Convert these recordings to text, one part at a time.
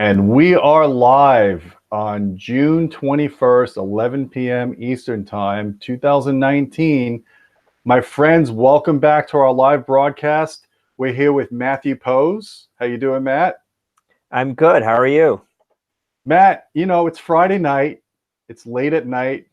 And we are live on June 21st, 11 p.m. Eastern Time, 2019. My friends, welcome back to our live broadcast. We're here with Matthew Pose. How you doing, Matt? I'm good. How are you? Matt, it's Friday night. It's late at night.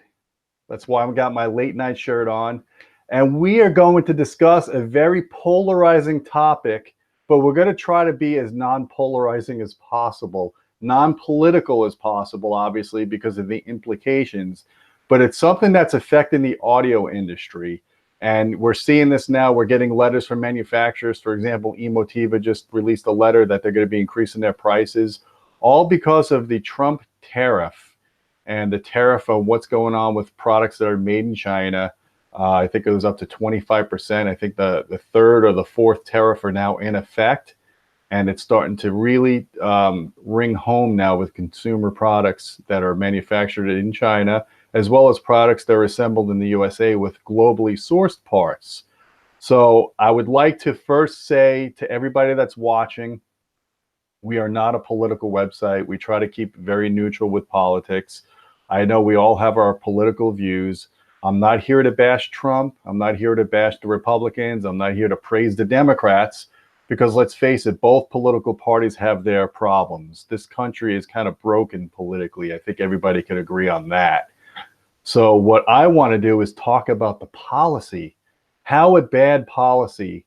That's why I've got my late night shirt on. And we are going to discuss a very polarizing topic, but we're going to try to be as non-polarizing as possible, non-political as possible, obviously, because of the implications. But it's something that's affecting the audio industry. And we're seeing this now. We're getting letters from manufacturers. For example, Emotiva just released a letter that they're going to be increasing their prices, all because of the Trump tariff and the tariff on what's going on with products that are made in China. I think it was up to 25%. I think the third or the fourth tariff are now in effect. And it's starting to really ring home now with consumer products that are manufactured in China, as well as products that are assembled in the USA with globally sourced parts. So I would like to first say to everybody that's watching, we are not a political website. We try to keep very neutral with politics. I know we all have our political views. I'm not here to bash Trump. I'm not here to bash the Republicans. I'm not here to praise the Democrats, because let's face it, both political parties have their problems. This country is kind of broken politically. I think everybody can agree on that. So what I want to do is talk about the policy, how a bad policy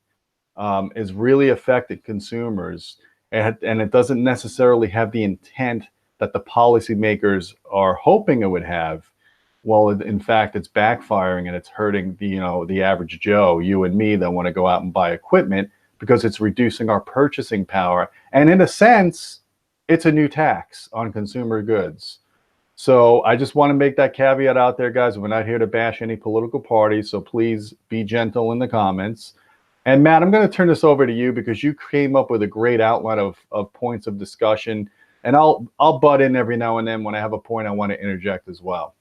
is really affecting consumers, and it doesn't necessarily have the intent that the policymakers are hoping it would have. Well, in fact, it's backfiring and it's hurting the average Joe, you and me, that want to go out and buy equipment, because it's reducing our purchasing power. And in a sense, it's a new tax on consumer goods. So I just want to make that caveat out there, guys. We're not here to bash any political party, so please be gentle in the comments. And Matt, I'm going to turn this over to you because you came up with a great outline of points of discussion. And I'll butt in every now and then when I have a point I want to interject as well.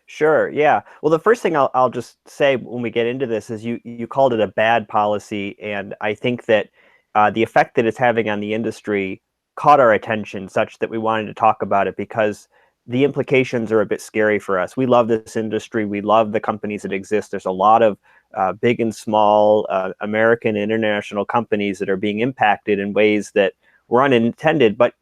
Sure. Yeah. Well, the first thing I'll just say when we get into this is you called it a bad policy, and I think that the effect that it's having on the industry caught our attention such that we wanted to talk about it, because the implications are a bit scary for us. We love this industry. We love the companies that exist. There's a lot of big and small American and international companies that are being impacted in ways that were unintended. But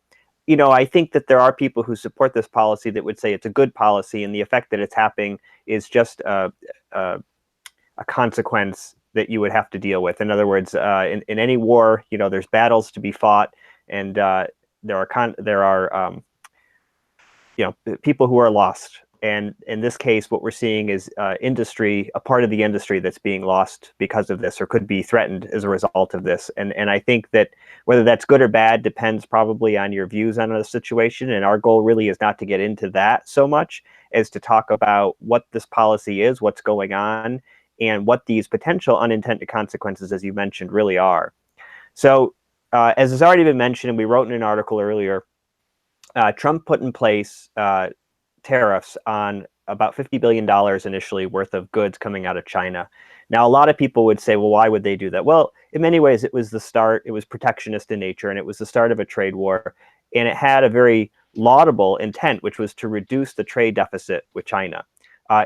I think that there are people who support this policy that would say it's a good policy, and the effect that it's having is just a consequence that you would have to deal with. In other words, in any war, there's battles to be fought, and there are people who are lost. And in this case, what we're seeing is a part of the industry that's being lost because of this, or could be threatened as a result of this. And I think that whether that's good or bad depends probably on your views on the situation. And our goal really is not to get into that so much as to talk about what this policy is, what's going on, and what these potential unintended consequences, as you mentioned, really are. So as has already been mentioned, and we wrote in an article earlier, Trump put in place tariffs on about $50 billion initially worth of goods coming out of China. Now, a lot of people would say, well, why would they do that? Well, in many ways, it was the start. It was protectionist in nature, and it was the start of a trade war. And it had a very laudable intent, which was to reduce the trade deficit with China.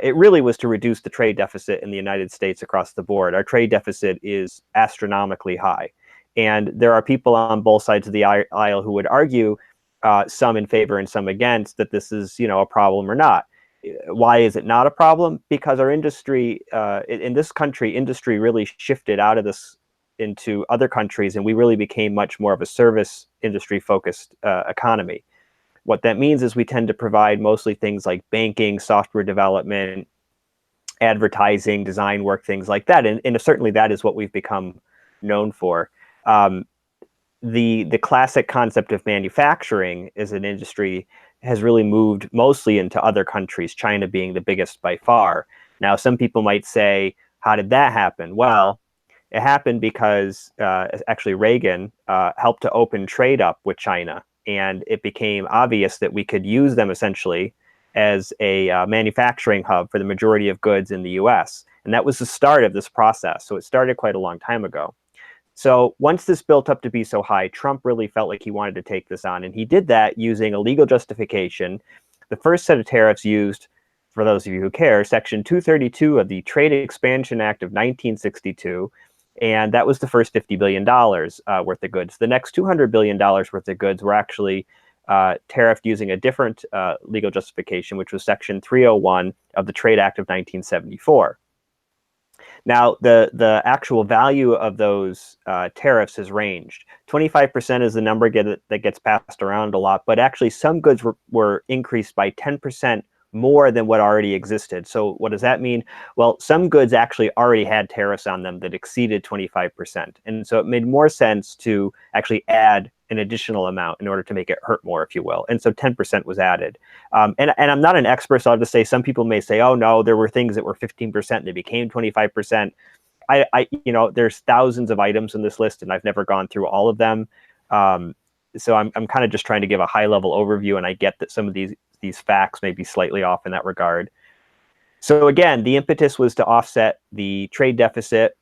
It really was to reduce the trade deficit in the United States across the board. Our trade deficit is astronomically high. And there are people on both sides of the aisle who would argue, some in favor and some against, that this is, a problem or not. Why is it not a problem? Because our industry, in this country, industry really shifted out of this into other countries, and we really became much more of a service industry focused economy. What that means is we tend to provide mostly things like banking, software development, advertising, design work, things like that. And certainly that is what we've become known for. The classic concept of manufacturing as an industry has really moved mostly into other countries, China being the biggest by far. Now, some people might say, how did that happen? Well, it happened because actually Reagan helped to open trade up with China, and it became obvious that we could use them essentially as a manufacturing hub for the majority of goods in the US. And that was the start of this process. So it started quite a long time ago. So once this built up to be so high, Trump really felt like he wanted to take this on. And he did that using a legal justification. The first set of tariffs used, for those of you who care, Section 232 of the Trade Expansion Act of 1962. And that was the first $50 billion worth of goods. The next $200 billion worth of goods were actually tariffed using a different legal justification, which was Section 301 of the Trade Act of 1974. Now, the actual value of those tariffs has ranged. 25% is the number that gets passed around a lot, but actually some goods were increased by 10% more than what already existed. So what does that mean? Well, some goods actually already had tariffs on them that exceeded 25%. And so it made more sense to actually add an additional amount in order to make it hurt more, if you will. And so 10% was added. And I'm not an expert, so I'll just say some people may say, oh, no, there were things that were 15% and they became 25%. There's thousands of items in this list, and I've never gone through all of them. So I'm kind of just trying to give a high-level overview, and I get that some of these facts may be slightly off in that regard. So again, the impetus was to offset the trade deficit.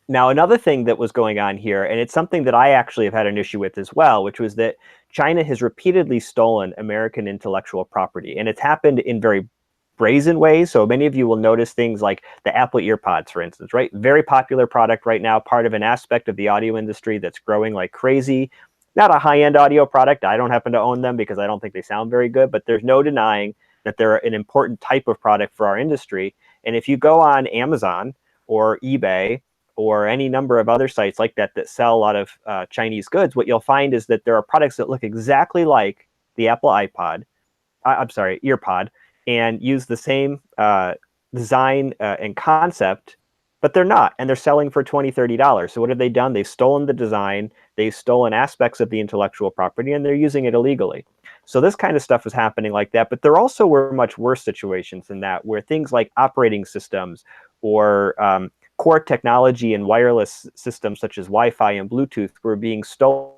Now, another thing that was going on here, and it's something that I actually have had an issue with as well, which was that China has repeatedly stolen American intellectual property, and it's happened in very brazen ways. So many of you will notice things like the Apple EarPods, for instance, right? Very popular product right now, part of an aspect of the audio industry that's growing like crazy. Not a high-end audio product. I don't happen to own them because I don't think they sound very good, but there's no denying that they're an important type of product for our industry. And if you go on Amazon or eBay or any number of other sites like that that sell a lot of Chinese goods, what you'll find is that there are products that look exactly like the Apple EarPod, and use the same design and concept, but they're not, and they're selling for $20, $30. So what have they done? They've stolen the design, they've stolen aspects of the intellectual property, and they're using it illegally. So this kind of stuff is happening like that, but there also were much worse situations than that, where things like operating systems or core technology and wireless systems such as Wi-Fi and Bluetooth were being stolen.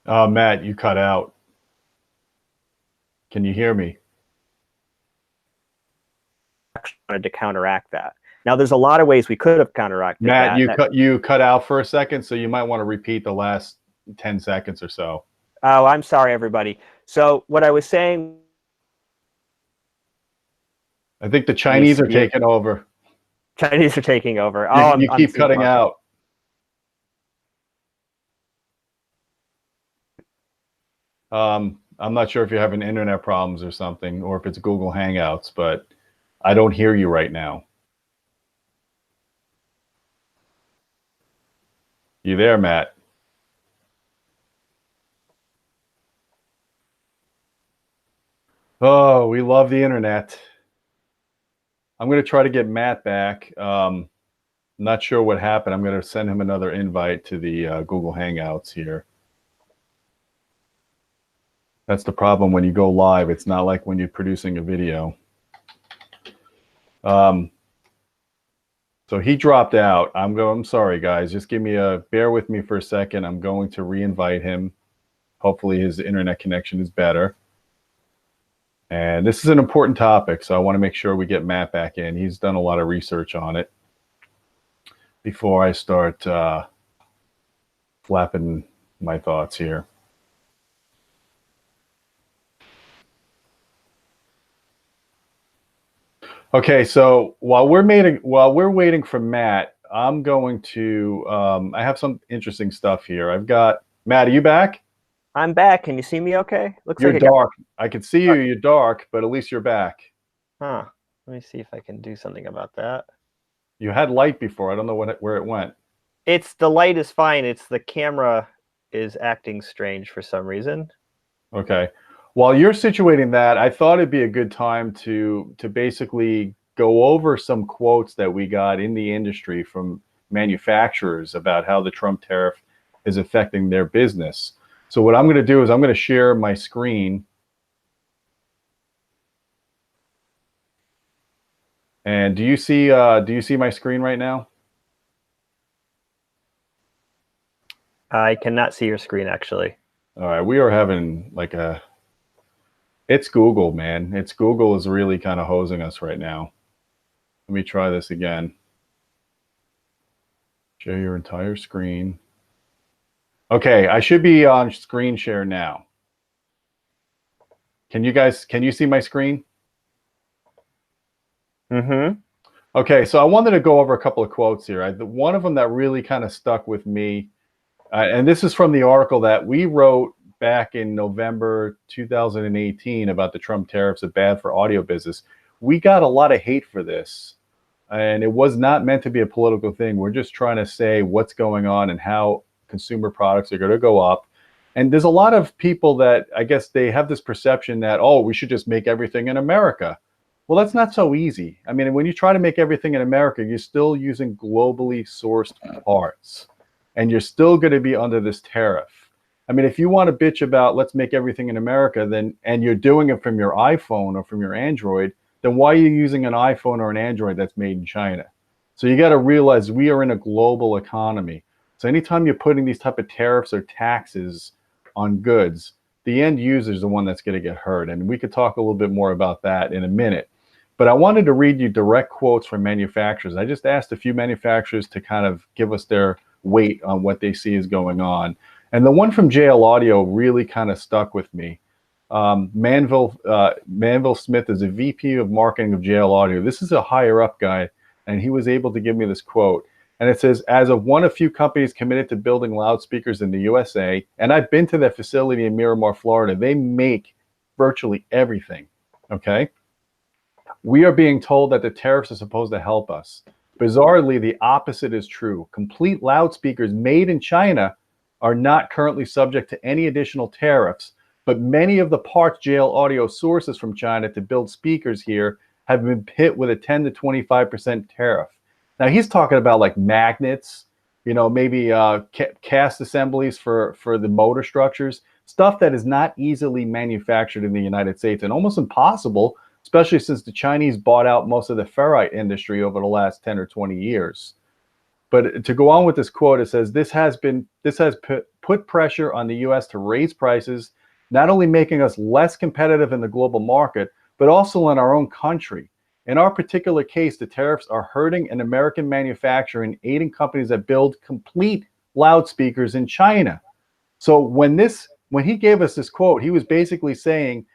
Matt, you cut out. Can you hear me? Wanted to counteract that. Now, there's a lot of ways we could have counteracted Matt, that. you cut out for a second, so you might want to repeat the last 10 seconds or so. Oh, I'm sorry, everybody. So what I was saying, I think the Chinese are taking over. Chinese are taking over. You keep cutting out. I'm not sure if you're having internet problems or something, or if it's Google Hangouts, but I don't hear you right now. You there, Matt? Oh, we love the internet. I'm going to try to get Matt back. Not sure what happened. I'm going to send him another invite to the Google Hangouts here. That's the problem when you go live. It's not like when you're producing a video. So he dropped out. I'm sorry, guys. Just bear with me for a second. I'm going to re-invite him. Hopefully his internet connection is better. And this is an important topic, so I want to make sure we get Matt back in. He's done a lot of research on it before I start flapping my thoughts here. Okay, so while we're waiting for Matt, I'm going to I have some interesting stuff here. I've got Matt. Are you back? I'm back. Can you see me okay? Looks you're like dark. I can see you. You're dark, but at least you're back. Huh. Let me see if I can do something about that. You had light before. I don't know where it went. The light is fine. It's the camera is acting strange for some reason. Okay. While you're situating that, I thought it'd be a good time to basically go over some quotes that we got in the industry from manufacturers about how the Trump tariff is affecting their business. So what I'm going to do is I'm going to share my screen. And do you see my screen right now? I cannot see your screen, actually. All right, we are having like it's Google, man. Google is really kind of hosing us right now. Let me try this again. Share your entire screen. Okay, I should be on screen share now. Can you see my screen? Mm-hmm. Okay, so I wanted to go over a couple of quotes here. One of them that really kind of stuck with me, and this is from the article that we wrote back in November 2018 about the Trump tariffs are bad for audio business. We got a lot of hate for this, and it was not meant to be a political thing. We're just trying to say what's going on and how consumer products are going to go up. And there's a lot of people that I guess they have this perception that, oh, we should just make everything in America. Well, that's not so easy. I mean, when you try to make everything in America, you're still using globally sourced parts, and you're still going to be under this tariff. I mean, if you want to bitch about let's make everything in America, then and you're doing it from your iPhone or from your Android, then why are you using an iPhone or an Android that's made in China? So you got to realize we are in a global economy. So anytime you're putting these type of tariffs or taxes on goods, the end user is the one that's going to get hurt. And we could talk a little bit more about that in a minute. But I wanted to read you direct quotes from manufacturers. I just asked a few manufacturers to kind of give us their weight on what they see is going on. And the one from JL Audio really kind of stuck with me. Manville Smith is a VP of marketing of JL Audio. This is a higher up guy, and he was able to give me this quote. And it says, as of one of few companies committed to building loudspeakers in the USA, and I've been to their facility in Miramar, Florida, they make virtually everything, okay? We are being told that the tariffs are supposed to help us. Bizarrely, the opposite is true. Complete loudspeakers made in China are not currently subject to any additional tariffs, but many of the parts JL Audio sources from China to build speakers here have been hit with a 10 to 25% tariff. Now he's talking about like magnets, you know, maybe cast assemblies for the motor structures, stuff that is not easily manufactured in the United States and almost impossible, especially since the Chinese bought out most of the ferrite industry over the last 10 or 20 years. But to go on with this quote, it says, this has put pressure on the US to raise prices, not only making us less competitive in the global market, but also in our own country. In our particular case, the tariffs are hurting an American manufacturer and aiding companies that build complete loudspeakers in China. So when he gave us this quote, he was basically saying,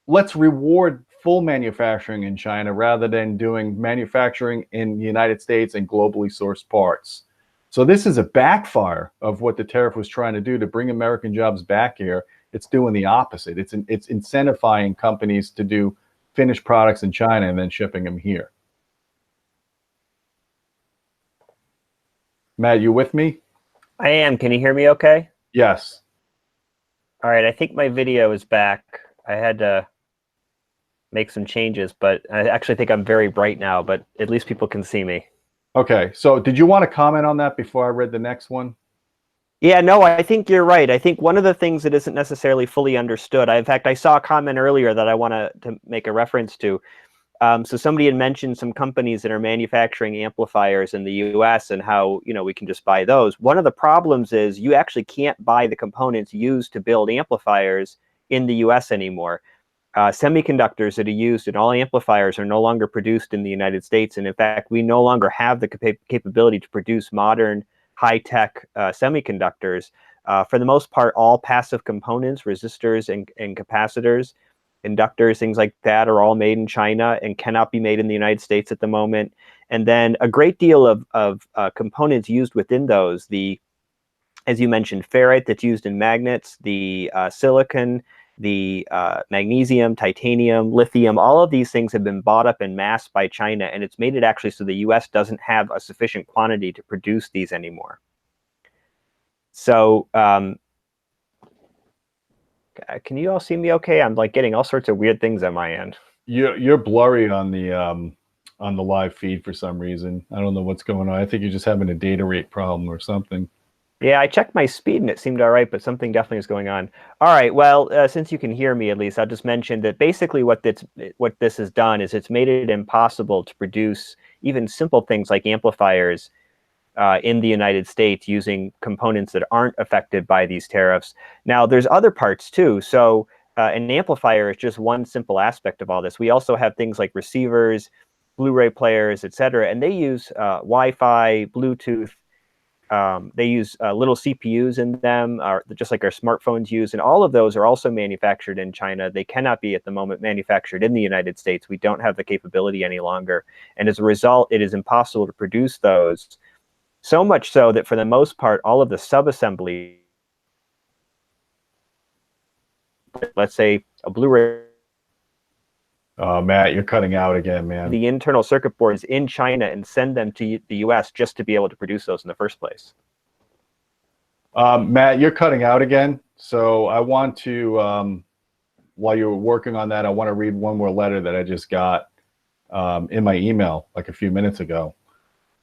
let's reward full manufacturing in China rather than doing manufacturing in the United States and globally sourced parts. So this is a backfire of what the tariff was trying to do to bring American jobs back here. It's doing the opposite. It's incentivizing companies to do finished products in China and then shipping them here. Matt, you with me? I am. Can you hear me okay? Yes. All right. I think my video is back. I had to make some changes, but I actually think I'm very bright now, but at least people can see me. Okay. So did you want to comment on that before I read the next one? Yeah, no, I think you're right. I think one of the things that isn't necessarily fully understood, in fact, I saw a comment earlier that I want to make a reference to. So somebody had mentioned some companies that are manufacturing amplifiers in the US and how, you know, we can just buy those. One of the problems is you actually can't buy the components used to build amplifiers in the US anymore. Semiconductors that are used in all amplifiers are no longer produced in the United States. And in fact, we no longer have the capability to produce modern high-tech semiconductors. For the most part, all passive components, resistors and capacitors, inductors, things like that are all made in China and cannot be made in the United States at the moment. And then a great deal of components used within those, as you mentioned, ferrite that's used in magnets, the silicon, the magnesium, titanium, lithium, all of these things have been bought up en masse by China, and it's made it actually so the US doesn't have a sufficient quantity to produce these anymore. So can you all see me okay? I'm like getting all sorts of weird things on my end. You're blurry on the live feed for some reason. I don't know what's going on. I think you're just having a data rate problem or something. Yeah, I checked my speed and it seemed all right, but something definitely is going on. All right, well, since you can hear me at least, I'll just mention that basically what this has done is it's made it impossible to produce even simple things like amplifiers in the United States using components that aren't affected by these tariffs. Now, there's other parts too. So an amplifier is just one simple aspect of all this. We also have things like receivers. Blu-ray players, etc. And they use Wi-Fi, Bluetooth. They use little CPUs in them, just like our smartphones use. And all of those are also manufactured in China. They cannot be at the moment manufactured in the United States. We don't have the capability any longer. And as a result, it is impossible to produce those. So much so that for the most part, all of the sub-assembly, let's say a Blu-ray. Matt, you're cutting out again, man. The internal circuit boards in China and send them to the US just to be able to produce those in the first place. Matt, you're cutting out again. So I want to, while you're working on that, I want to read one more letter that I just got in my email like a few minutes ago.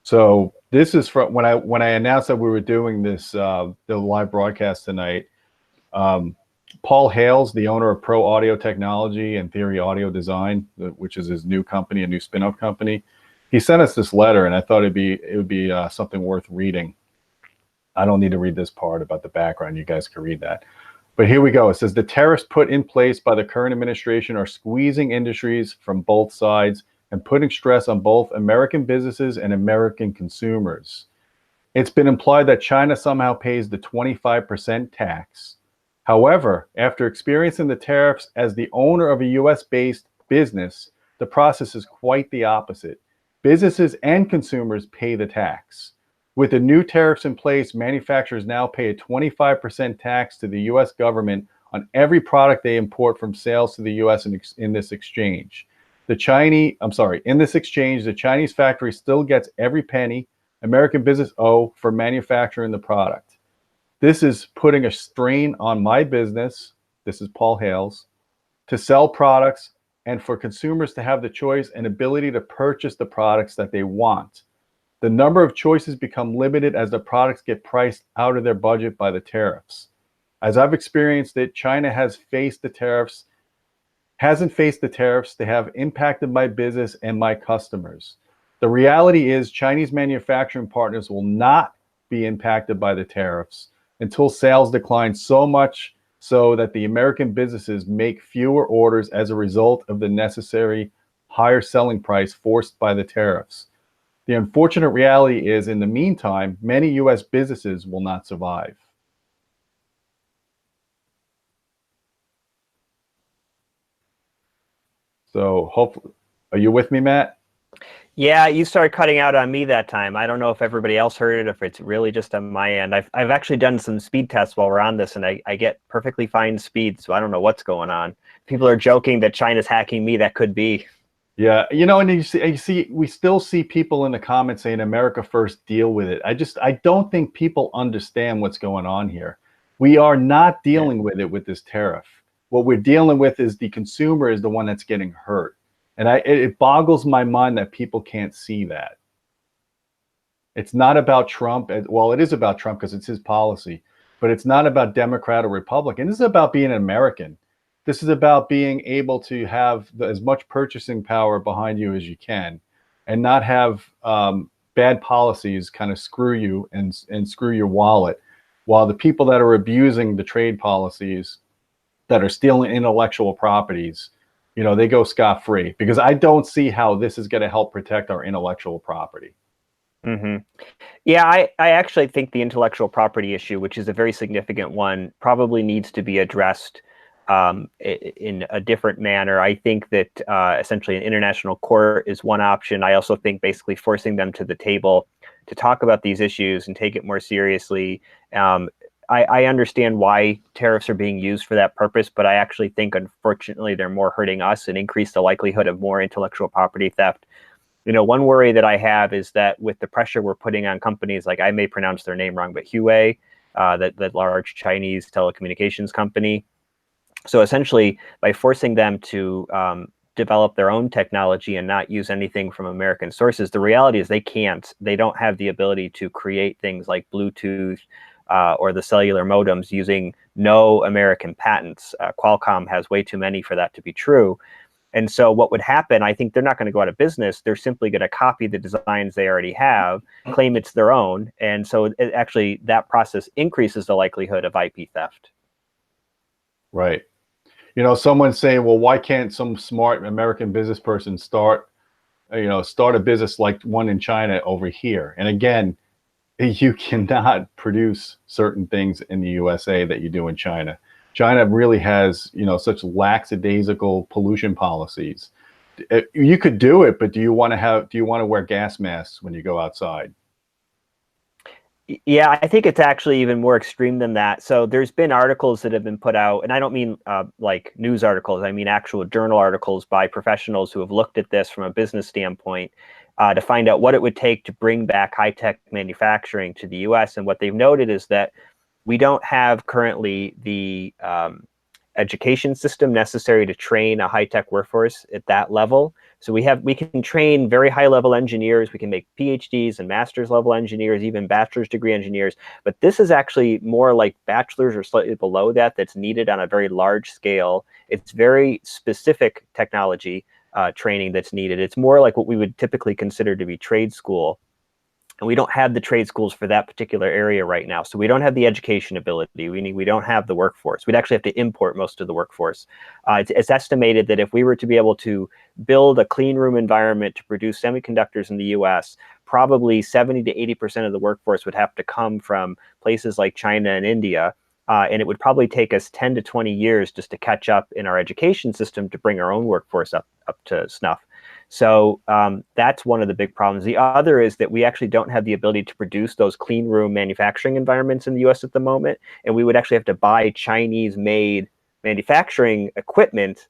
So this is from when I announced that we were doing this the live broadcast tonight. Paul Hales, the owner of Pro Audio Technology and Theory Audio Design, which is his new company, a new spin-off company, he sent us this letter, and I thought it would be something worth reading. I don't need to read this part about the background. You guys can read that. But here we go. It says, the tariffs put in place by the current administration are squeezing industries from both sides and putting stress on both American businesses and American consumers. It's been implied that China somehow pays the 25% tax. However, after experiencing the tariffs as the owner of a US-based business, the process is quite the opposite. Businesses and consumers pay the tax. With the new tariffs in place, manufacturers now pay a 25% tax to the US government on every product they import from sales to the US in this exchange. In this exchange, the Chinese factory still gets every penny American business owe for manufacturing the product. This is putting a strain on my business, this is Paul Hales, to sell products and for consumers to have the choice and ability to purchase the products that they want. The number of choices become limited as the products get priced out of their budget by the tariffs. As I've experienced it, China hasn't faced the tariffs. They have impacted my business and my customers. The reality is Chinese manufacturing partners will not be impacted by the tariffs until sales decline so much so that the American businesses make fewer orders as a result of the necessary higher selling price forced by the tariffs. The unfortunate reality is, in the meantime, many US businesses will not survive. So hopefully, are you with me, Matt? Yeah, you started cutting out on me that time. I don't know if everybody else heard it, if it's really just on my end. I've actually done some speed tests while we're on this, and I get perfectly fine speed, so I don't know what's going on. People are joking that China's hacking me. That could be. Yeah, you know, and you see, we still see people in the comments saying America first, deal with it. I don't think people understand what's going on here. We are not dealing with it with this tariff. What we're dealing with is the consumer is the one that's getting hurt. And it boggles my mind that people can't see that. It's not about Trump. Well, it is about Trump because it's his policy, but it's not about Democrat or Republican. This is about being an American. This is about being able to have as much purchasing power behind you as you can and not have bad policies kind of screw you and screw your wallet, while the people that are abusing the trade policies, that are stealing intellectual properties, you know, they go scot-free, because I don't see how this is going to help protect our intellectual property. Mm-hmm. Yeah, I actually think the intellectual property issue, which is a very significant one, probably needs to be addressed in a different manner. I think that essentially an international court is one option. I also think basically forcing them to the table to talk about these issues and take it more seriously. I understand why tariffs are being used for that purpose, but I actually think, unfortunately, they're more hurting us and increase the likelihood of more intellectual property theft. You know, one worry that I have is that with the pressure we're putting on companies, like, I may pronounce their name wrong, but Huawei, that large Chinese telecommunications company. So essentially, by forcing them to develop their own technology and not use anything from American sources, the reality is they can't. They don't have the ability to create things like Bluetooth, or the cellular modems using no American patents. Qualcomm has way too many for that to be true. And so what would happen, I think they're not going to go out of business. They're simply going to copy the designs they already have, claim it's their own. And so actually that process increases the likelihood of IP theft. Right. You know, someone's saying, well, why can't some smart American business person start start a business like one in China over here. And again, you cannot produce certain things in the USA that you do in China. China really has, such lackadaisical pollution policies. You could do it, but do you want to wear gas masks when you go outside? Yeah, I think it's actually even more extreme than that. So there's been articles that have been put out, and I don't mean like news articles. I mean actual journal articles by professionals who have looked at this from a business standpoint to find out what it would take to bring back high-tech manufacturing to the U.S. And what they've noted is that we don't have currently the education system necessary to train a high-tech workforce at that level. So we can train very high-level engineers. We can make PhDs and master's level engineers, even bachelor's degree engineers. But this is actually more like bachelor's or slightly below that that's needed on a very large scale. It's very specific technology training that's needed. It's more like what we would typically consider to be trade school. And we don't have the trade schools for that particular area right now. So we don't have the education ability. We don't have the workforce. We'd actually have to import most of the workforce. It's estimated that if we were to be able to build a clean room environment to produce semiconductors in the US, probably 70 to 80% of the workforce would have to come from places like China and India. And it would probably take us 10 to 20 years just to catch up in our education system to bring our own workforce up to snuff. So that's one of the big problems. The other is that we actually don't have the ability to produce those clean room manufacturing environments in the US at the moment. And we would actually have to buy Chinese-made manufacturing equipment,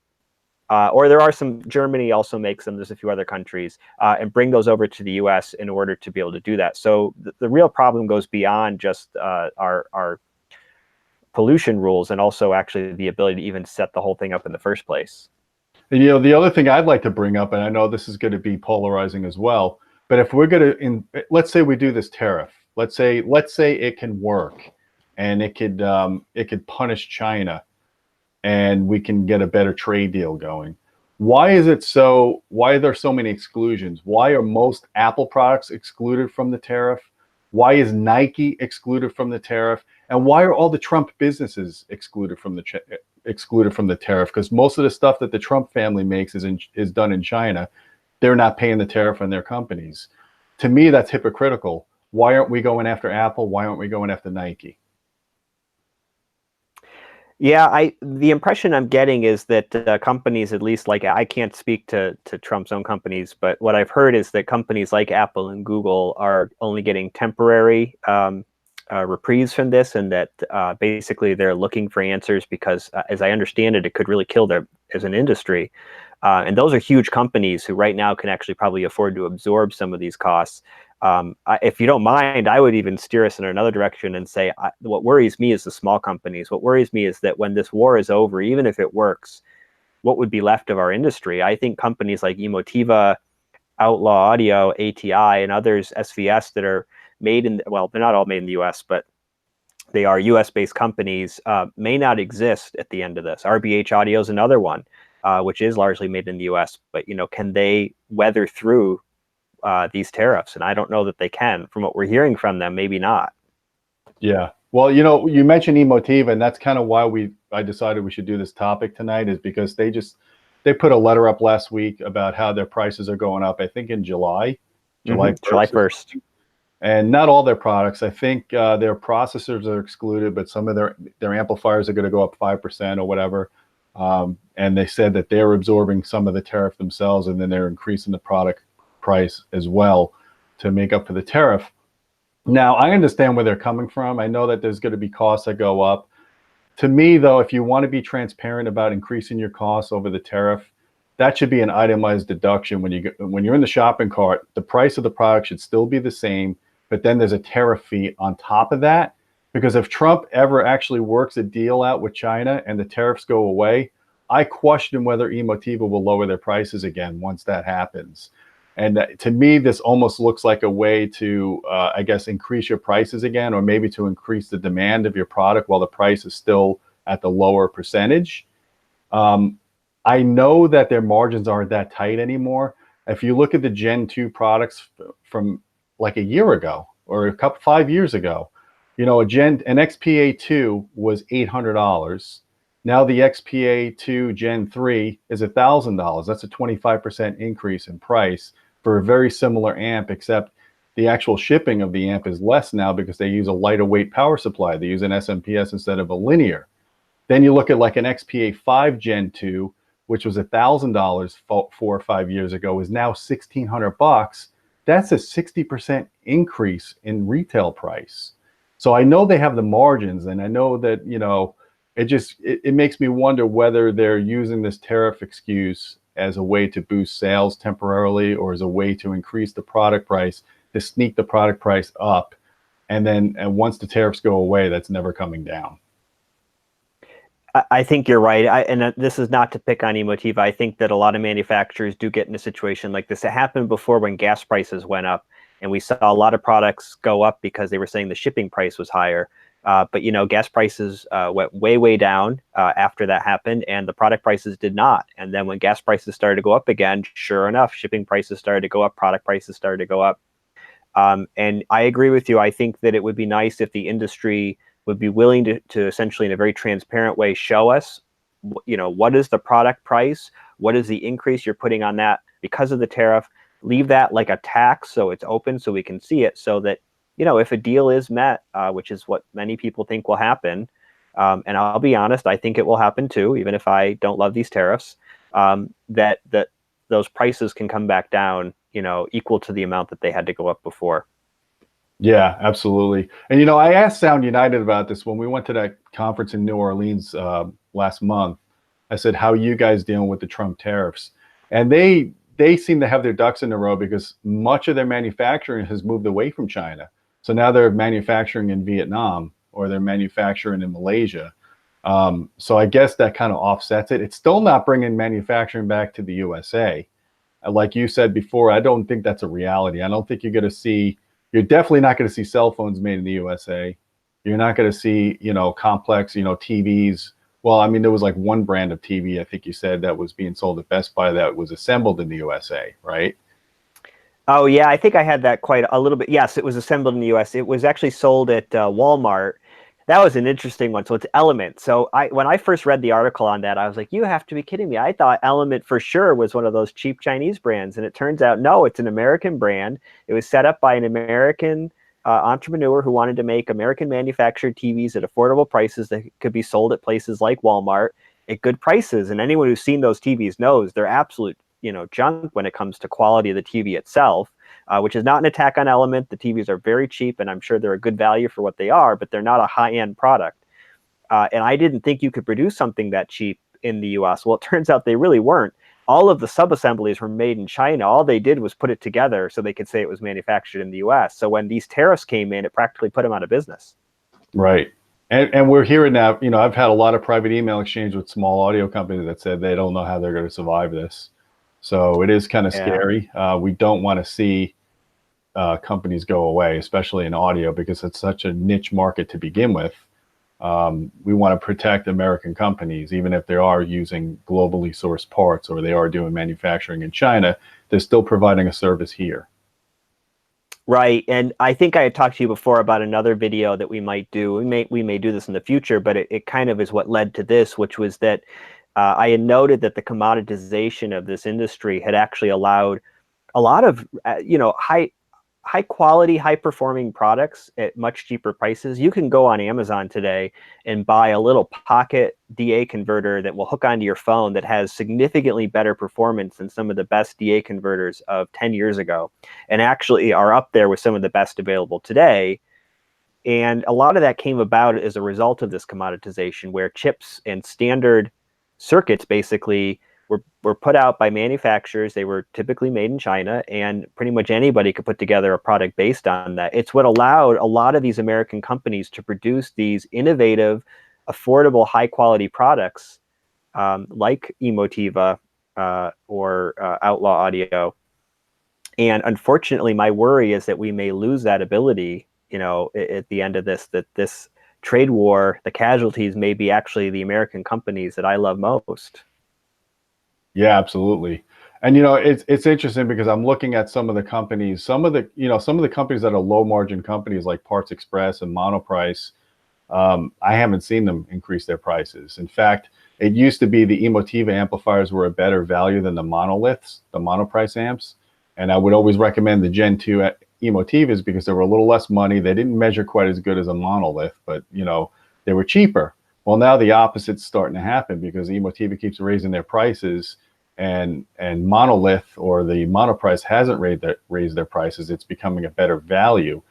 or there are some, Germany also makes them, there's a few other countries, and bring those over to the US in order to be able to do that. So the real problem goes beyond just our pollution rules and also actually the ability to even set the whole thing up in the first place. And, the other thing I'd like to bring up, and I know this is going to be polarizing as well, but if we're going to, let's say we do this tariff, let's say it can work, and it could punish China, and we can get a better trade deal going. Why are there so many exclusions? Why are most Apple products excluded from the tariff? Why is Nike excluded from the tariff? And why are all the Trump businesses excluded from the tariff? Because most of the stuff that the Trump family makes is done in China. They're not paying the tariff on their companies. To me, that's hypocritical. Why aren't we going after Apple? Why aren't we going after Nike? Yeah, the impression I'm getting is that companies, at least like, I can't speak to Trump's own companies, but what I've heard is that companies like Apple and Google are only getting temporary reprieves from this, and that basically they're looking for answers because, as I understand it, it could really kill them as an industry. And those are huge companies who right now can actually probably afford to absorb some of these costs. If you don't mind, I would even steer us in another direction and say, what worries me is the small companies. What worries me is that when this war is over, even if it works, what would be left of our industry? I think companies like Emotiva, Outlaw Audio, ATI, and others, SVS, that are made in, well, they're not all made in the US, but they are US-based companies, may not exist at the end of this. RBH Audio is another one, which is largely made in the US, but can they weather through these tariffs? And I don't know that they can. From what we're hearing from them, maybe not. Yeah. Well, you mentioned Emotiva, and that's kind of why I decided we should do this topic tonight, is because they put a letter up last week about how their prices are going up, I think in July 1st. And not all their products. I think their processors are excluded, but some of their amplifiers are going to go up 5% or whatever. And they said that they're absorbing some of the tariff themselves, and then they're increasing the product price as well to make up for the tariff. Now, I understand where they're coming from. I know that there's going to be costs that go up. To me, though, if you want to be transparent about increasing your costs over the tariff, that should be an itemized deduction. When you're in the shopping cart, the price of the product should still be the same, but then there's a tariff fee on top of that. Because if Trump ever actually works a deal out with China and the tariffs go away, I question whether Emotiva will lower their prices again once that happens. And to me, this almost looks like a way to, I guess, increase your prices again, or maybe to increase the demand of your product while the price is still at the lower percentage. I know that their margins aren't that tight anymore. If you look at the Gen 2 products from like a year ago or 5 years ago, an XPA2 was $800. Now the XPA2 Gen 3 is $1,000. That's a 25% increase in price. for a very similar amp, except the actual shipping of the amp is less now because they use a lighter weight power supply. They use an SMPS instead of a linear. Then you look at like an XPA5 Gen 2, which was $1,000 4 or 5 years ago, is now $1,600. That's a 60% increase in retail price. So I know they have the margins, and I know that, you know, it makes me wonder whether they're using this tariff excuse as a way to boost sales temporarily, or as a way to increase the product price, to sneak the product price up. And once the tariffs go away, that's never coming down. I think you're right. And this is not to pick on Emotiva. I think that a lot of manufacturers do get in a situation like this. It happened before when gas prices went up, and we saw a lot of products go up because they were saying the shipping price was higher. But, you know, gas prices went way, way down after that happened, and the product prices did not. And then when gas prices started to go up again, sure enough, shipping prices started to go up, product prices started to go up. And I agree with you. I think that it would be nice if the industry would be willing to essentially, in a very transparent way, show us, you know, what is the product price, what is the increase you're putting on that because of the tariff. Leave that like a tax, so it's open, so we can see it, so that, you know, if a deal is met, which is what many people think will happen, and I'll be honest, I think it will happen too, even if I don't love these tariffs, that those prices can come back down, you know, equal to the amount that they had to go up before. Yeah, absolutely. And, you know, I asked Sound United about this when we went to that conference in New Orleans last month. I said, how are you guys dealing with the Trump tariffs? And they seem to have their ducks in a row, because much of their manufacturing has moved away from China. So now they're manufacturing in Vietnam, or they're manufacturing in Malaysia. So I guess that kind of offsets it. It's still not bringing manufacturing back to the USA. Like you said before, I don't think that's a reality. I don't think you're definitely not going to see cell phones made in the USA. You're not going to see, you know, complex, you know, TVs. Well, I mean, there was like one brand of TV, I think you said, that was being sold at Best Buy that was assembled in the USA, right? Oh, yeah, I think I had that quite a little bit. Yes, it was assembled in the US. It was actually sold at Walmart. That was an interesting one. So it's Element. So when I first read the article on that, I was like, you have to be kidding me. I thought Element for sure was one of those cheap Chinese brands. And it turns out, no, it's an American brand. It was set up by an American entrepreneur who wanted to make American manufactured TVs at affordable prices that could be sold at places like Walmart at good prices. And anyone who's seen those TVs knows they're absolute, you know, junk when it comes to quality of the TV itself. Which is not an attack on Element. The TVs are very cheap, and I'm sure they're a good value for what they are, but they're not a high-end product. And I didn't think you could produce something that cheap in the US. Well, it turns out they really weren't. All of the sub-assemblies were made in China. All they did was put it together so they could say it was manufactured in the US. So when these tariffs came in, it practically put them out of business. Right. And we're hearing now, you know, I've had a lot of private email exchange with small audio companies that said they don't know how they're going to survive this. So it is kind of scary. We don't want to see companies go away, especially in audio, because it's such a niche market to begin with. We want to protect American companies, even if they are using globally sourced parts, or they are doing manufacturing in China, they're still providing a service here. Right. And I think I had talked to you before about another video that we might do. We may do this in the future, but it kind of is what led to this, which was that I had noted that the commoditization of this industry had actually allowed a lot of, you know, high quality, high performing products at much cheaper prices. You can go on Amazon today and buy a little pocket DA converter that will hook onto your phone that has significantly better performance than some of the best DA converters of 10 years ago, and actually are up there with some of the best available today. And a lot of that came about as a result of this commoditization, where chips and standard circuits basically were put out by manufacturers. They were typically made in China, and pretty much anybody could put together a product based on that. It's what allowed a lot of these American companies to produce these innovative, affordable, high-quality products like Emotiva or Outlaw Audio. And unfortunately, my worry is that we may lose that ability, you know, at the end of this, that this trade war, the casualties may be actually the American companies that I love most. Yeah, absolutely. And, you know, it's interesting because I'm looking at some of the companies, some of the companies that are low margin companies like Parts Express and Monoprice. I haven't seen them increase their prices. In fact, it used to be the Emotiva amplifiers were a better value than the monoliths, the Monoprice amps. And I would always recommend the Gen 2 Emotivas because they were a little less money. They didn't measure quite as good as a monolith, but they were cheaper. Well, now the opposite's starting to happen because Emotiva keeps raising their prices, and monolith or the monoprice hasn't raised their prices. It's becoming a better value.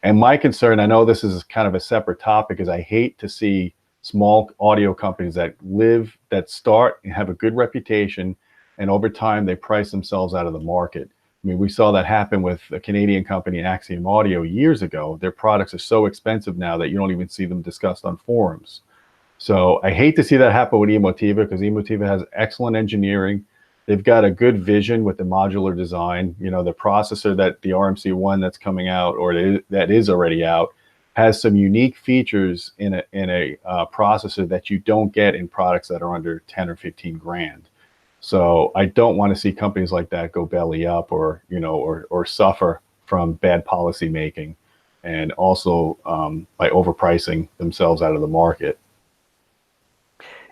And my concern, I know this is kind of a separate topic, is I hate to see small audio companies that start and have a good reputation, and over time they price themselves out of the market. I mean, we saw that happen with a Canadian company, Axiom Audio, years ago. Their products are so expensive now that you don't even see them discussed on forums. So I hate to see that happen with Emotiva, because Emotiva has excellent engineering. They've got a good vision with the modular design. The processor, that the RMC1 that's coming out, or that is already out, has some unique features in a processor that you don't get in products that are under 10 or 15 grand. So I don't want to see companies like that go belly up, or suffer from bad policy making, and also by overpricing themselves out of the market.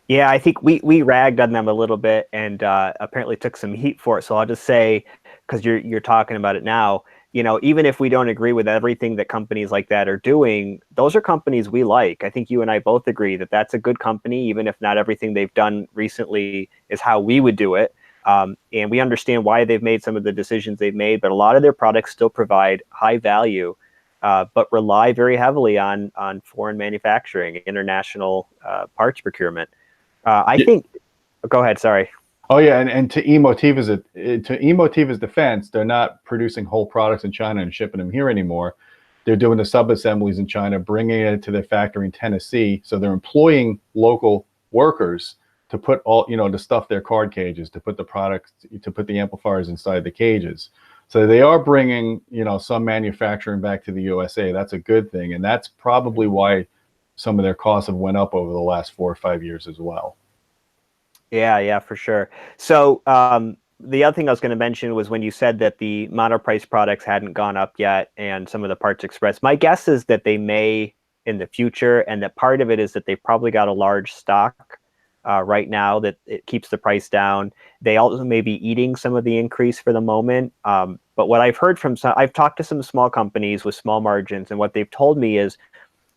Yeah, I think we ragged on them a little bit, and apparently took some heat for it. So I'll just say, because you're talking about it now, even if we don't agree with everything that companies like that are doing, those are companies we like. I think you and I both agree that that's a good company, even if not everything they've done recently is how we would do it. And we understand why they've made some of the decisions they've made, but a lot of their products still provide high value, but rely very heavily on foreign manufacturing, international parts procurement. I think. Go ahead. Sorry. Oh yeah, and to Emotiva's defense, they're not producing whole products in China and shipping them here anymore. They're doing the sub-assemblies in China, bringing it to their factory in Tennessee. So they're employing local workers to put to stuff their card cages, to put the amplifiers inside the cages. So they are bringing some manufacturing back to the USA. That's a good thing, and that's probably why some of their costs have went up over the last 4 or 5 years as well. Yeah, for sure. So the other thing I was going to mention was when you said that the monoprice products hadn't gone up yet, and some of the Parts Express. My guess is that they may in the future, and that part of it is that they've probably got a large stock right now that it keeps the price down. They also may be eating some of the increase for the moment. But what I've heard from I've talked to some small companies with small margins, and what they've told me is,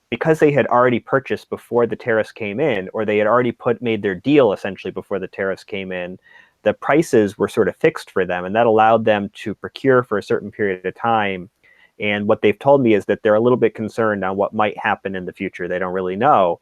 because they had already purchased before the tariffs came in, or they had already made their deal essentially before the tariffs came in, the prices were sort of fixed for them, and that allowed them to procure for a certain period of time. And what they've told me is that they're a little bit concerned on what might happen in the future. They don't really know.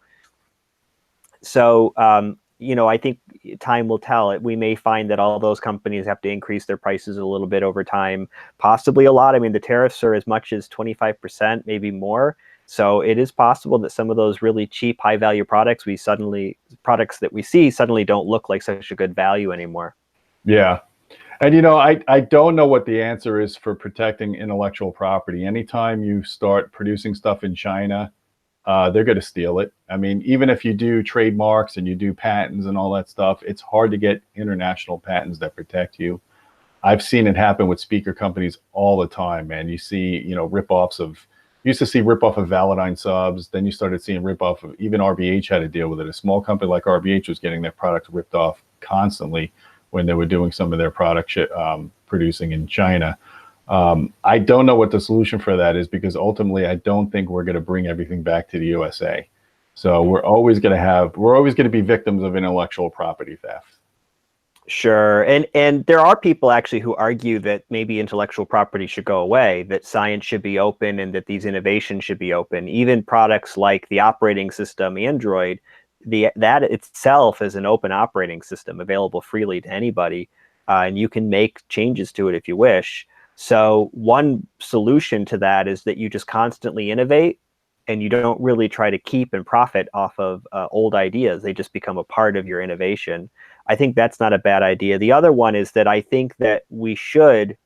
So, I think time will tell. We may find that all those companies have to increase their prices a little bit over time, possibly a lot. I mean, the tariffs are as much as 25%, maybe more. So it is possible that some of those really cheap, high-value products that we see suddenly don't look like such a good value anymore. Yeah. And I don't know what the answer is for protecting intellectual property. Anytime you start producing stuff in China, they're going to steal it. I mean, even if you do trademarks and you do patents and all that stuff, it's hard to get international patents that protect you. I've seen it happen with speaker companies all the time, man. You see, rip-offs of. You used to see rip-off of Valadyne subs. Then you started seeing rip-off of, even RBH had to deal with it. A small company like RBH was getting their products ripped off constantly when they were doing some of their product producing in China. I don't know what the solution for that is, because ultimately I don't think we're going to bring everything back to the USA. So we're always going to be victims of intellectual property theft. Sure. And there are people actually who argue that maybe intellectual property should go away, that science should be open, and that these innovations should be open. Even products like the operating system, Android, that itself is an open operating system available freely to anybody, and you can make changes to it if you wish. So one solution to that is that you just constantly innovate, and you don't really try to keep and profit off of old ideas. They just become a part of your innovation. I think that's not a bad idea. The other one is that I think that we should,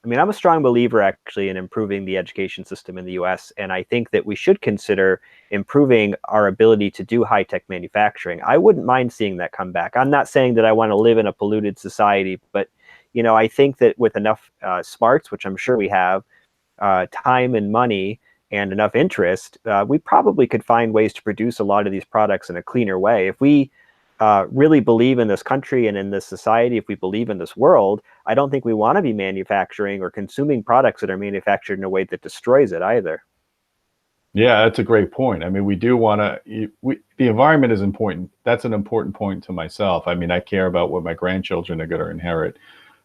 I'm a strong believer actually in improving the education system in the US, and I think that we should consider improving our ability to do high-tech manufacturing. I wouldn't mind seeing that come back. I'm not saying that I want to live in a polluted society, but I think that with enough smarts, which I'm sure we have, time and money, and enough interest, we probably could find ways to produce a lot of these products in a cleaner way. If we really believe in this country and in this society, if we believe in this world, I don't think we want to be manufacturing or consuming products that are manufactured in a way that destroys it either. Yeah, that's a great point. I mean, we do want to, the environment is important. That's an important point to myself. I mean, I care about what my grandchildren are going to inherit.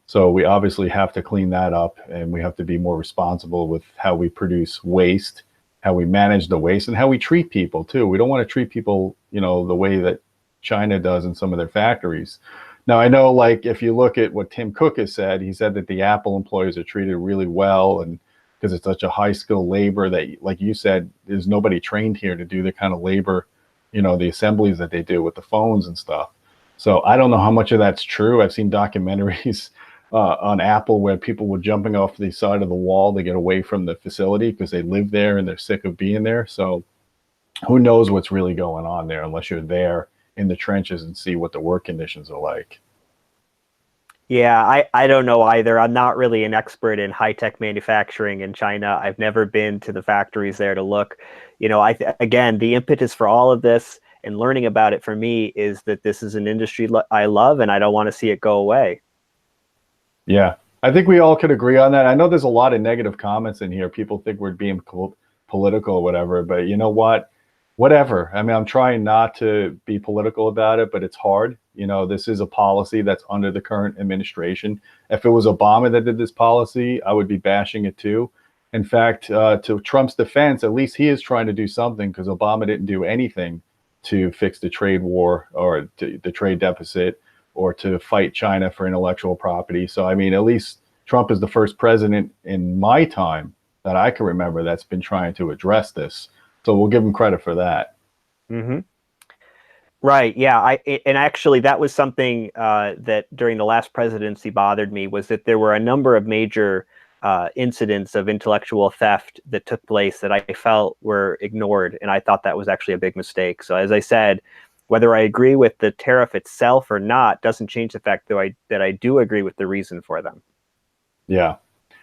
So we obviously have to clean that up, and we have to be more responsible with how we produce waste, how we manage the waste, and how we treat people too. We don't want to treat people, the way that China does in some of their factories. Now, I know, like, if you look at what Tim Cook has said, he said that the Apple employees are treated really well, and because it's such a high skill labor that, like you said, there's nobody trained here to do the kind of labor, the assemblies that they do with the phones and stuff. So I don't know how much of that's true. I've seen documentaries on Apple where people were jumping off the side of the wall to get away from the facility because they live there and they're sick of being there. So who knows what's really going on there unless you're there in the trenches and see what the work conditions are like. Yeah, I don't know either. I'm not really an expert in high-tech manufacturing in China. I've never been to the factories there to look. Again, the impetus for all of this and learning about it for me is that this is an industry I love, and I don't want to see it go away. Yeah, I think we all could agree on that. I know there's a lot of negative comments in here. People think we're being political or whatever, but you know what? Whatever. I mean, I'm trying not to be political about it, but it's hard. This is a policy that's under the current administration. If it was Obama that did this policy, I would be bashing it too. In fact, to Trump's defense, at least he is trying to do something because Obama didn't do anything to fix the trade war or the trade deficit or to fight China for intellectual property. So, I mean, at least Trump is the first president in my time that I can remember that's been trying to address this. So we'll give him credit for that. Mm-hmm. Right. Yeah. And actually, that was something that during the last presidency bothered me, was that there were a number of major incidents of intellectual theft that took place that I felt were ignored. And I thought that was actually a big mistake. So as I said, whether I agree with the tariff itself or not doesn't change the fact that I do agree with the reason for them. Yeah.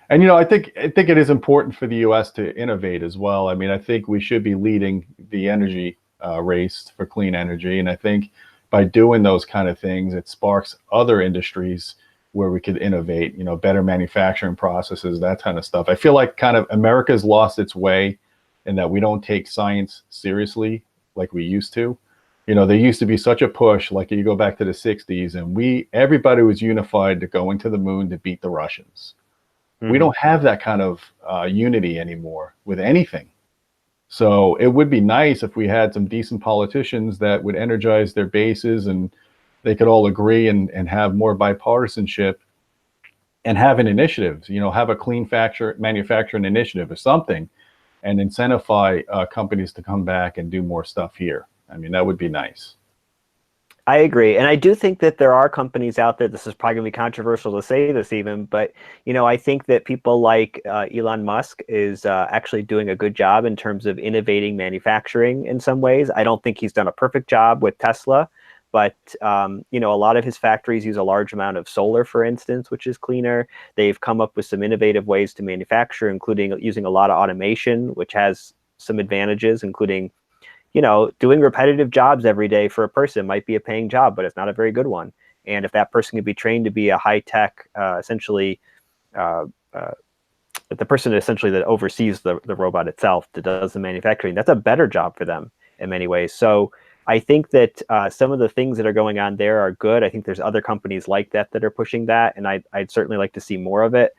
And I think it is important for the U.S. to innovate as well. I mean, I think we should be leading the energy race for clean energy, and I think by doing those kind of things, it sparks other industries where we could innovate. Better manufacturing processes, that kind of stuff. I feel like kind of America's lost its way, in that we don't take science seriously like we used to. There used to be such a push, like you go back to the '60s, and everybody was unified to going to the moon to beat the Russians. We don't have that kind of unity anymore with anything. So it would be nice if we had some decent politicians that would energize their bases and they could all agree and have more bipartisanship and have an initiative, have a clean manufacturing initiative or something, and incentivize companies to come back and do more stuff here. I mean, that would be nice. I agree. And I do think that there are companies out there, this is probably going to be controversial to say this even, but, I think that people like Elon Musk is actually doing a good job in terms of innovating manufacturing in some ways. I don't think he's done a perfect job with Tesla, but, a lot of his factories use a large amount of solar, for instance, which is cleaner. They've come up with some innovative ways to manufacture, including using a lot of automation, which has some advantages, including doing repetitive jobs every day for a person might be a paying job, but it's not a very good one. And if that person can be trained to be a high-tech, the person essentially that oversees the robot itself, that does the manufacturing, that's a better job for them in many ways. So I think that some of the things that are going on there are good. I think there's other companies like that are pushing that, and I'd certainly like to see more of it.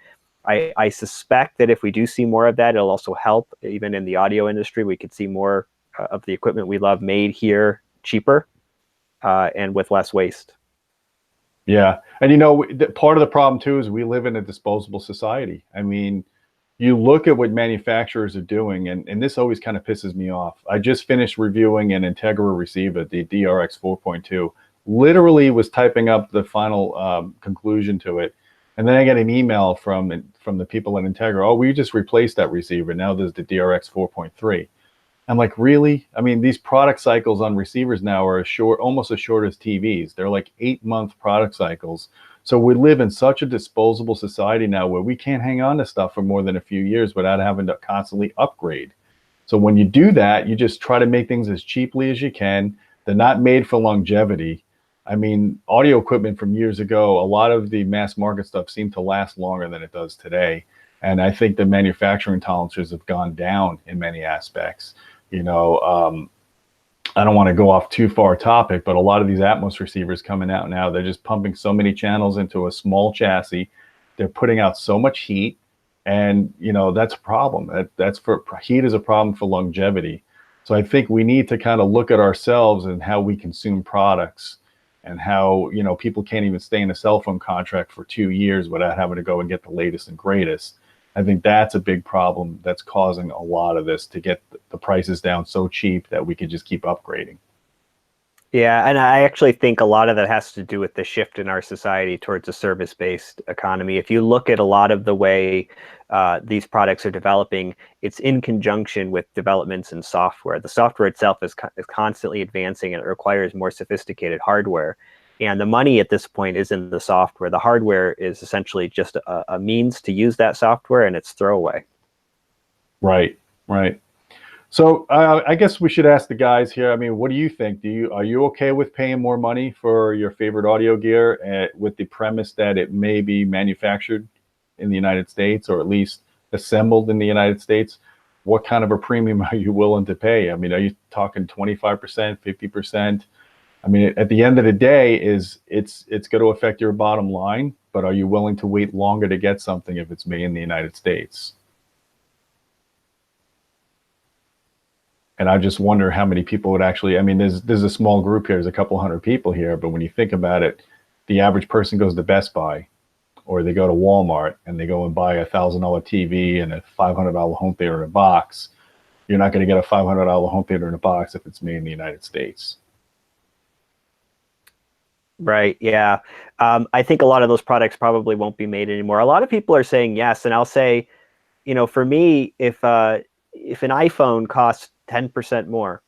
I suspect that if we do see more of that, it'll also help even in the audio industry. We could see more of the equipment we love made here cheaper and with less waste. Yeah. And part of the problem too is we live in a disposable society. I mean, you look at what manufacturers are doing, and this always kind of pisses me off. I just finished reviewing an Integra receiver, the DRX 4.2, literally was typing up the final conclusion to it. And then I get an email from the people at Integra, oh, we just replaced that receiver. Now there's the DRX 4.3. I'm like, really? I mean, these product cycles on receivers now are almost as short as TVs. They're like 8-month product cycles. So we live in such a disposable society now where we can't hang on to stuff for more than a few years without having to constantly upgrade. So when you do that, you just try to make things as cheaply as you can. They're not made for longevity. I mean, audio equipment from years ago, a lot of the mass market stuff seemed to last longer than it does today. And I think the manufacturing tolerances have gone down in many aspects. You know, I don't want to go off too far topic, but a lot of these Atmos receivers coming out now, they're just pumping so many channels into a small chassis. They're putting out so much heat. And, you know, that's a problem. That's for heat is a problem for longevity. So I think we need to kind of look at ourselves and how we consume products, and how, you know, people can't even stay in a cell phone contract for 2 years without having to go and get the latest and greatest. I think that's a big problem that's causing a lot of this, to get the prices down so cheap that we could just keep upgrading. Yeah, and I actually think a lot of that has to do with the shift in our society towards a service-based economy. If you look at a lot of the way these products are developing, it's in conjunction with developments in software. The software itself is constantly advancing, and it requires more sophisticated hardware. And the money at this point is in the software. The hardware is essentially just a means to use that software, and it's throwaway. Right, right. So I guess we should ask the guys here. I mean, what do you think? Are you okay with paying more money for your favorite audio gear, with the premise that it may be manufactured in the United States, or at least assembled in the United States? What kind of a premium are you willing to pay? I mean, are you talking 25%, 50%? I mean, at the end of the day, it's going to affect your bottom line, but are you willing to wait longer to get something if it's made in the United States? And I just wonder how many people would actually, I mean, there's a small group here, there's a couple hundred people here, but when you think about it, the average person goes to Best Buy, or they go to Walmart and they go and buy $1,000 TV and a $500 home theater in a box. You're not going to get a $500 home theater in a box if it's made in the United States. Right. Yeah. I think a lot of those products probably won't be made anymore. A lot of people are saying yes, and I'll say, you know, for me, if an iPhone costs 10% more,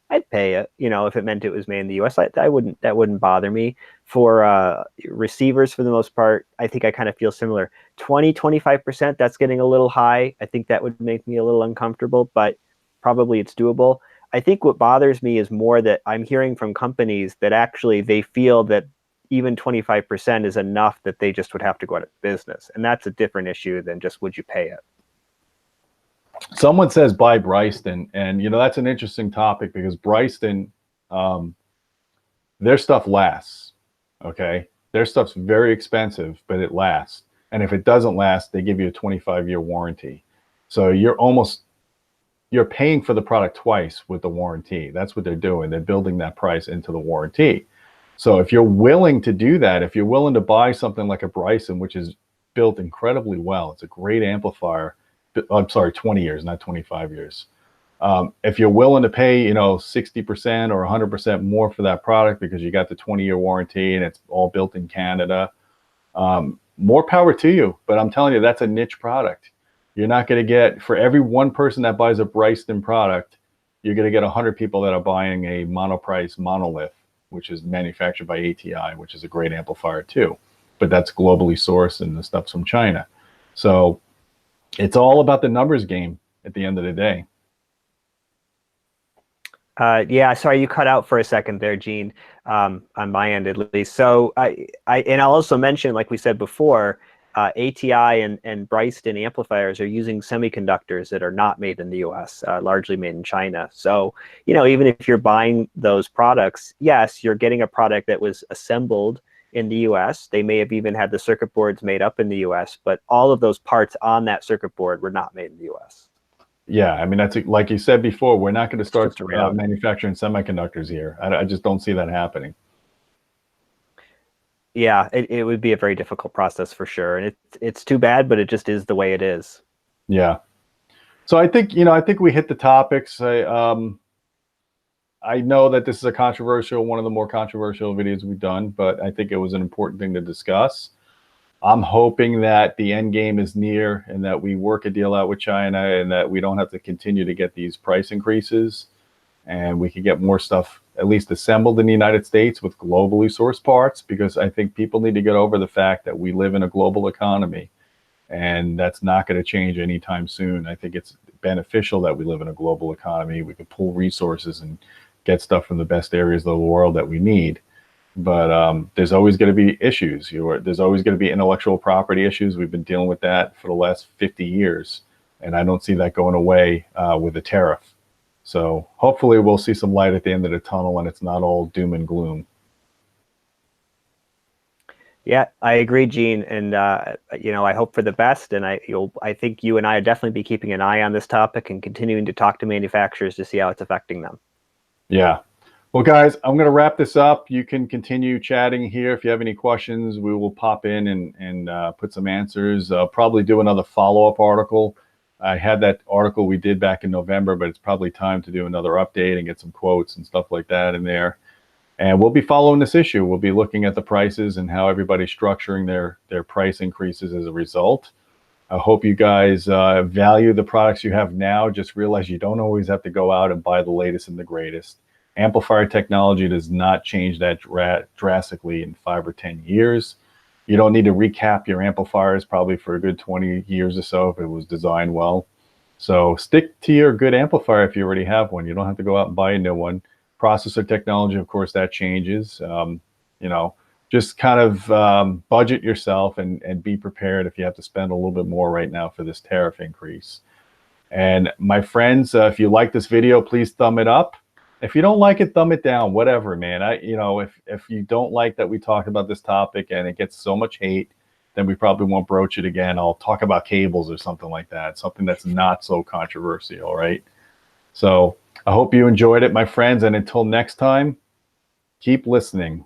I'd pay it. You know, if it meant it was made in the U.S., that wouldn't bother me. For receivers, for the most part, I think I kind of feel similar. 25%, that's getting a little high. I think that would make me a little uncomfortable, but probably it's doable. I think what bothers me is more that I'm hearing from companies that actually they feel that even 25% is enough, that they just would have to go out of business. And that's a different issue than just would you pay it. Someone says buy Bryston, and you know, that's an interesting topic, because Bryston, their stuff lasts. Okay, their stuff's very expensive, but it lasts. And if it doesn't last, they give you a 25-year warranty. So you're paying for the product twice with the warranty. That's what they're doing. They're building that price into the warranty. So if you're willing to do that, if you're willing to buy something like a Bryson, which is built incredibly well, it's a great amplifier. I'm sorry, 20 years, not 25 years. If you're willing to pay, you know, 60% or 100% more for that product because you got the 20-year warranty and it's all built in Canada, more power to you. But I'm telling you, that's a niche product. You're not going to get, for every one person that buys a Bryston product, you're going to get 100 people that are buying a monoprice monolith, which is manufactured by ATI, which is a great amplifier too. But that's globally sourced, and the stuff's from China. So it's all about the numbers game at the end of the day. Yeah, sorry, you cut out for a second there, Gene, on my end at least. So and I'll also mention, like we said before, ATI and Bryston amplifiers are using semiconductors that are not made in the US, largely made in China. So, you know, even if you're buying those products, yes, you're getting a product that was assembled in the US. They may have even had the circuit boards made up in the US, but all of those parts on that circuit board were not made in the US. Yeah, I mean, that's like you said before, we're not going to start manufacturing semiconductors here. I just don't see that happening. Yeah, it would be a very difficult process for sure. And it's too bad, but it just is the way it is. Yeah. So I think, you know, I think we hit the topics. I know that this is one of the more controversial videos we've done, but I think it was an important thing to discuss. I'm hoping that the end game is near, and that we work a deal out with China, and that we don't have to continue to get these price increases, and we can get more stuff at least assembled in the United States with globally sourced parts, because I think people need to get over the fact that we live in a global economy, and that's not going to change anytime soon. I think it's beneficial that we live in a global economy. We can pull resources and get stuff from the best areas of the world that we need. But there's always going to be issues. There's always going to be intellectual property issues. We've been dealing with that for the last 50 years, and I don't see that going away with a tariff. So hopefully we'll see some light at the end of the tunnel, and it's not all doom and gloom. Yeah, I agree, Gene, and I hope for the best. And I think you and I will definitely be keeping an eye on this topic and continuing to talk to manufacturers to see how it's affecting them. Yeah. Well, guys, I'm going to wrap this up. You can continue chatting here. If you have any questions, we will pop in and put some answers. Probably do another follow-up article. I had that article we did back in November, but it's probably time to do another update and get some quotes and stuff like that in there. And we'll be following this issue. We'll be looking at the prices and how everybody's structuring their price increases as a result. I hope you guys value the products you have now. Just realize you don't always have to go out and buy the latest and the greatest. Amplifier technology does not change that drastically in 5 or 10 years. You don't need to recap your amplifiers probably for a good 20 years or so if it was designed well. So stick to your good amplifier if you already have one. You don't have to go out and buy a new one. Processor technology, of course, that changes. Just kind of budget yourself and be prepared if you have to spend a little bit more right now for this tariff increase. And my friends, if you like this video, please thumb it up. If you don't like it, thumb it down, whatever, man. If you don't like that we talked about this topic and it gets so much hate, then we probably won't broach it again. I'll talk about cables or something like that, something that's not so controversial, right? So I hope you enjoyed it, my friends. And until next time, keep listening.